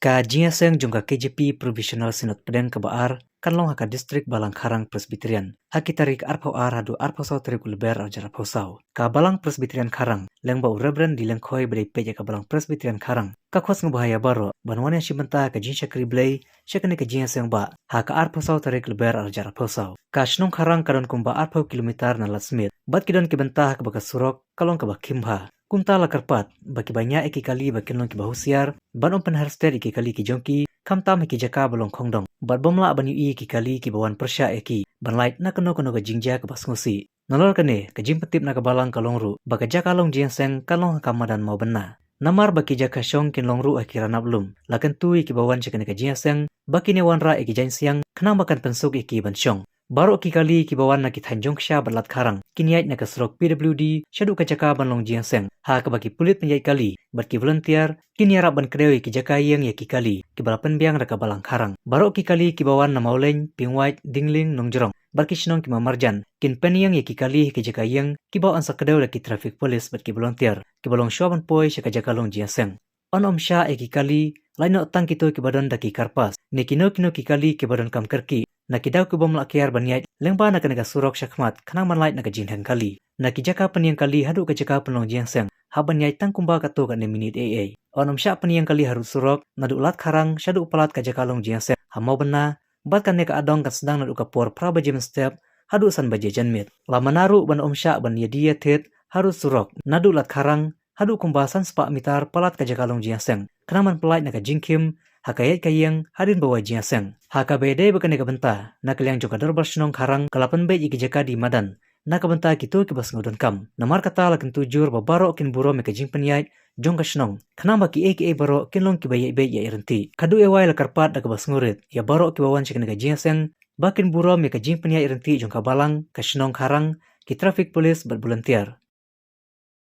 Ka Jiaseng jungka KJP Provisional Sinot Pedang ke Baar, Kanlong haka distrik Balang Karang Presbyterian. Haki tarik arpau hadu arpau sau tarik ulber ajar arpau sau. Ka Balang Presbyterian Karang, leng bau rebran di leng koi bedai peja ka Balang Presbyterian Karang. Ka kos ngebahaya baro, banwan yang shibenta ka jinsya kriblay, syakane ka Jiaseng ba, haka arpau sau tarik ulber ajar arpau sau. Ka Shnong Karang kadon kumba arpau kilometer na lasmit, bat kidon kibenta ka baka surok, kalong ka bakimha. Kunta la karpat, baki banyak iki kali baki long ki bahusiar, ban open harster iki kali ki jongki, kam tam iki jaka balong kongdong, bat bomla ban yu iki kali ki bawan persya iki, ban light na keno ga jingja ke basngusi. Nolor kene, ke jim petip na ke balang kalong ru, baka jaka long Jiaseng kalong kamadan mau bena. Namar baki jaka syong kin long ru akira nablum, lakan tu iki bawan cekene ke Jiaseng, baki ne wanra iki jain siang, kenang makan pensuk iki ban syong. Baru ki kali ki bawan na ki Tanjung Sha Balat Karang, kiniait na kasrok PWD, syadu ka jaka ban long Jiaseng, ha ka baki pulit penjait kali, bat ki volunteer, kini harap ban krewi ki jaka yang ya ki kali, ki balapan biang raka Balang Karang. Baru ki kali ki bawan na mauleng, pingwait, dingling, nongjerong, barki sinong ki mamarjan, kin pen yang ya ki kali ki jaka yang, ki bawa ansa kedau ki traffic police bat ki volunteer, ki balong syuaban poi syaka jaka long Jiaseng. On Sha ki kali, lain no tang kito ki badan daki karpas, ni kino ki kali ki badan kam kerki, na kidaw ko bom lakiar banyait lengba na kanaga surok syakmat kanang manlait na kajinhan kali na kijaka peniyang kali hadu kajaka penlong Jiaseng ha banyait tang kumba kato ka ne minit AA onom sya peniyang kali haru surok nadu ulat karang syadu upalat kajaka long Jiaseng ha mau bena bat kan ne ka adong kan sedang nadu ka por pra bajem step hadu san baje janmit la manaru ban sya ban yadia tet haru surok nadu ulat karang hadu kumbasan spa mitar palat kajaka long Jiaseng kanang man pelait na kajingkim hakayat kayang harin bawa Jiaseng. Haka bede bukan nega benta, na kaliang juga dorbar Shnong Karang kalapan be iki jaka di Madan. Na kabenta kitu kibas ngodon kam. Namar kata lakin tujur babaro kin buro meka jing penyait jong ka Shnong. Kenapa ki eki baro kin long ki bayi be ya irenti. Kadu ewai la karpat da kibas ngurit. Ya baro ki bawan cik nega Jiaseng bakin buro meka jing penyait irenti jong ka Balang ka Shnong Karang ki traffic police bervolunteer.